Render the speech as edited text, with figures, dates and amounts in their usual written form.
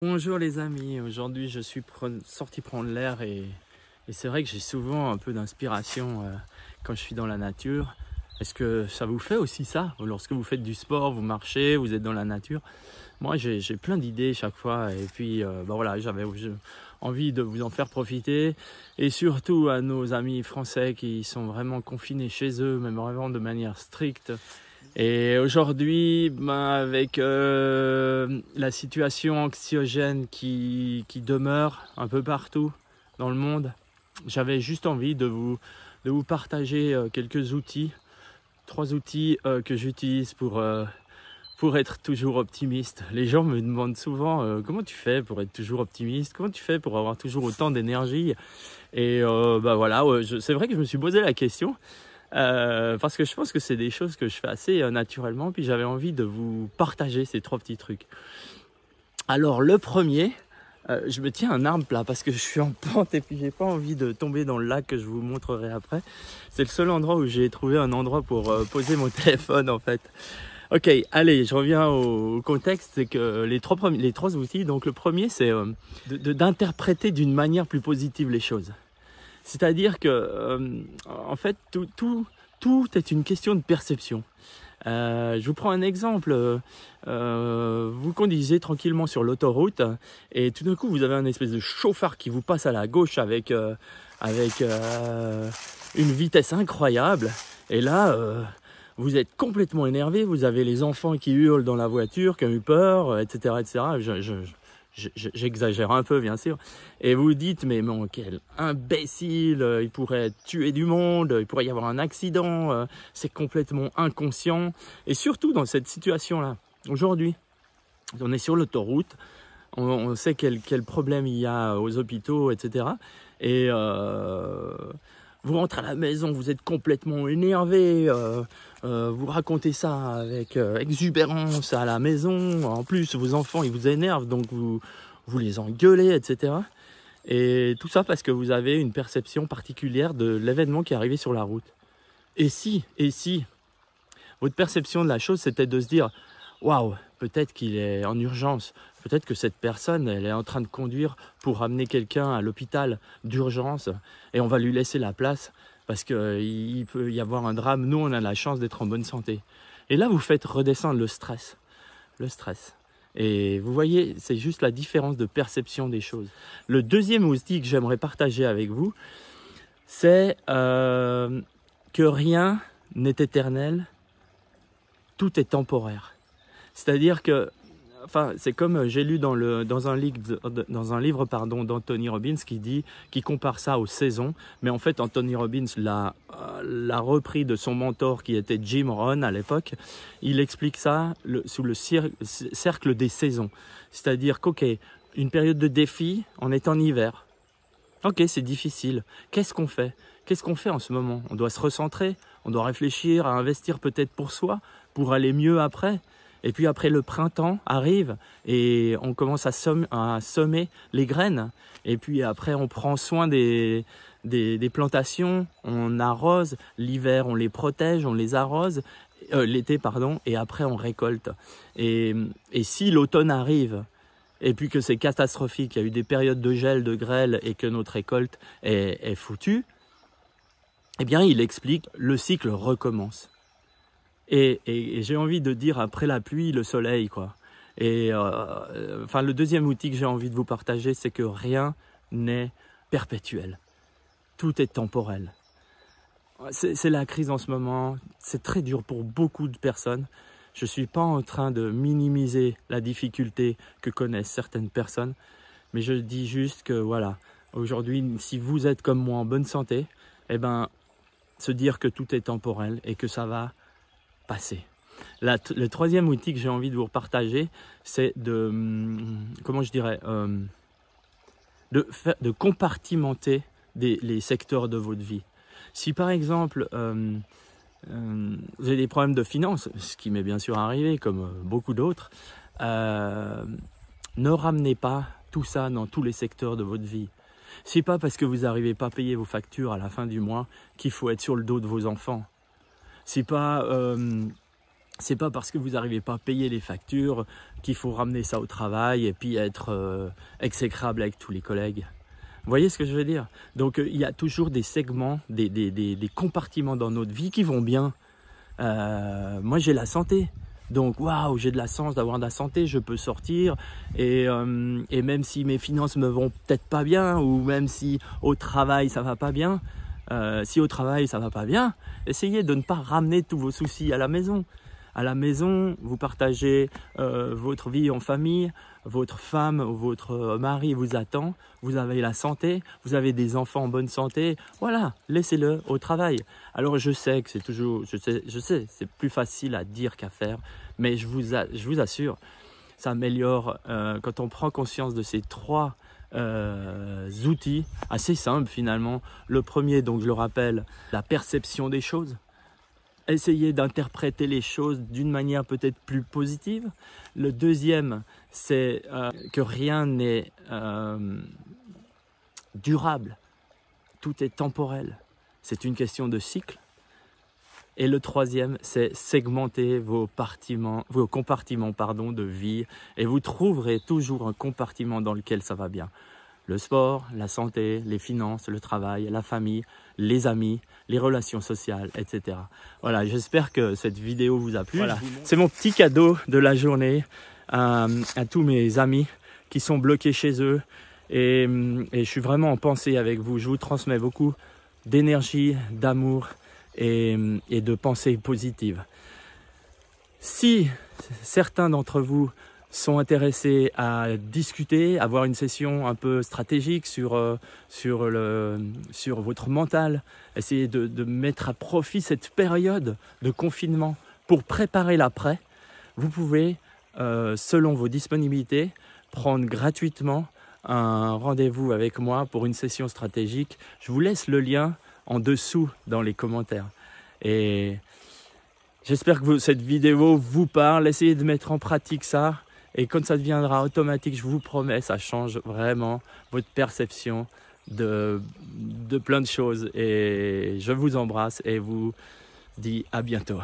Bonjour les amis, aujourd'hui je suis sorti prendre l'air et c'est vrai que j'ai souvent un peu d'inspiration quand je suis dans la nature. Est-ce que ça vous fait aussi ça? Lorsque vous faites du sport, vous marchez, vous êtes dans la nature. Moi j'ai plein d'idées chaque fois et puis voilà, j'avais envie de vous en faire profiter et surtout à nos amis français qui sont vraiment confinés chez eux, même vraiment de manière stricte. Et aujourd'hui, avec la situation anxiogène qui demeure un peu partout dans le monde, j'avais juste envie de vous partager quelques outils, 3 outils que j'utilise pour être toujours optimiste. Les gens me demandent souvent comment tu fais pour être toujours optimiste, comment tu fais pour avoir toujours autant d'énergie. Et voilà, c'est vrai que je me suis posé la question. Parce que je pense que c'est des choses que je fais assez naturellement, puis j'avais envie de vous partager ces 3 petits trucs. Alors le premier, je me tiens un arbre plat parce que je suis en pente et puis j'ai pas envie de tomber dans le lac que je vous montrerai après. C'est le seul endroit où j'ai trouvé un endroit pour poser mon téléphone en fait. Ok, allez, je reviens au contexte, c'est que les trois outils, donc le premier c'est d'interpréter d'une manière plus positive les choses. C'est-à-dire que, en fait, tout est une question de perception. Je vous prends un exemple. Vous conduisez tranquillement sur l'autoroute et tout d'un coup, vous avez un espèce de chauffard qui vous passe à la gauche avec une vitesse incroyable. Et là, vous êtes complètement énervé. Vous avez les enfants qui hurlent dans la voiture, qui ont eu peur, etc., etc. J'exagère un peu bien sûr, et vous dites mais quel imbécile, il pourrait tuer du monde, il pourrait y avoir un accident, c'est complètement inconscient. Et surtout dans cette situation là, aujourd'hui, on est sur l'autoroute, on sait quel problème il y a aux hôpitaux, etc. Et vous rentrez à la maison, vous êtes complètement énervé, vous racontez ça avec exubérance à la maison. En plus, vos enfants, ils vous énervent, donc vous les engueulez, etc. Et tout ça parce que vous avez une perception particulière de l'événement qui est arrivé sur la route. Et si votre perception de la chose, c'était de se dire « Waouh, peut-être qu'il est en urgence, peut-être que cette personne, elle est en train de conduire pour ramener quelqu'un à l'hôpital d'urgence et on va lui laisser la place parce qu'il peut y avoir un drame. Nous, on a la chance d'être en bonne santé. » Et là, vous faites redescendre le stress. Et vous voyez, c'est juste la différence de perception des choses. Le deuxième outil que j'aimerais partager avec vous, c'est que rien n'est éternel, tout est temporaire. C'est-à-dire que, c'est comme j'ai lu dans un livre d'Anthony Robbins qui compare ça aux saisons. Mais en fait, Anthony Robbins l'a repris de son mentor qui était Jim Rohn à l'époque. Il explique ça sous le cercle des saisons. C'est-à-dire qu'ok, une période de défi, on est en hiver. Ok, c'est difficile. Qu'est-ce qu'on fait? Qu'est-ce qu'on fait en ce moment? On doit se recentrer, on doit réfléchir à investir peut-être pour soi, pour aller mieux après. Et puis après, le printemps arrive et on commence à semer les graines. Et puis après, on prend soin des plantations, on arrose. L'hiver, on les protège, on les arrose. L'été, pardon, et après, on récolte. Et si l'automne arrive, et puis que c'est catastrophique, il y a eu des périodes de gel, de grêle, et que notre récolte est foutue, eh bien, il explique, le cycle recommence. Et j'ai envie de dire, après la pluie, le soleil, quoi. Et le deuxième outil que j'ai envie de vous partager, c'est que rien n'est perpétuel. Tout est temporel. C'est la crise en ce moment, c'est très dur pour beaucoup de personnes. Je ne suis pas en train de minimiser la difficulté que connaissent certaines personnes, mais je dis juste que voilà, aujourd'hui, si vous êtes comme moi en bonne santé, eh ben, se dire que tout est temporel et que ça va passer. Le troisième outil que j'ai envie de vous partager, c'est de compartimenter les secteurs de votre vie. Si par exemple, vous avez des problèmes de finances, ce qui m'est bien sûr arrivé comme beaucoup d'autres, ne ramenez pas tout ça dans tous les secteurs de votre vie. C'est pas parce que vous n'arrivez pas à payer vos factures à la fin du mois qu'il faut être sur le dos de vos enfants. C'est pas c'est pas parce que vous n'arrivez pas à payer les factures qu'il faut ramener ça au travail et puis être exécrable avec tous les collègues. Vous voyez ce que je veux dire? Donc il y a toujours des segments, des compartiments dans notre vie qui vont bien. Moi j'ai la santé. Donc waouh, j'ai de la chance d'avoir de la santé, je peux sortir et même si mes finances me vont peut-être pas bien ou même si au travail ça va pas bien, si au travail ça va pas bien, essayez de ne pas ramener tous vos soucis à la maison. À la maison, vous partagez votre vie en famille, votre femme ou votre mari vous attend, vous avez la santé, vous avez des enfants en bonne santé, voilà, laissez-le au travail. Alors je sais que c'est toujours, je sais, c'est plus facile à dire qu'à faire, mais je vous assure, ça améliore quand on prend conscience de ces trois outils assez simples finalement. Le premier, donc je le rappelle, la perception des choses. Essayer d'interpréter les choses d'une manière peut-être plus positive. Le deuxième, c'est que rien n'est durable. Tout est temporel. C'est une question de cycle. Et le troisième, c'est segmenter vos compartiments de vie. Et vous trouverez toujours un compartiment dans lequel ça va bien. Le sport, la santé, les finances, le travail, la famille, les amis, les relations sociales, etc. Voilà, j'espère que cette vidéo vous a plu. Voilà. C'est mon petit cadeau de la journée à tous mes amis qui sont bloqués chez eux. Et je suis vraiment en pensée avec vous. Je vous transmets beaucoup d'énergie, d'amour et de pensées positives. Si certains d'entre vous sont intéressés à discuter, avoir une session un peu stratégique sur votre mental, essayer de mettre à profit cette période de confinement pour préparer l'après, vous pouvez, selon vos disponibilités, prendre gratuitement un rendez-vous avec moi pour une session stratégique. Je vous laisse le lien en dessous dans les commentaires. Et j'espère que cette vidéo vous parle. Essayez de mettre en pratique ça. Et quand ça deviendra automatique, je vous promets, ça change vraiment votre perception de plein de choses. Et je vous embrasse et vous dis à bientôt.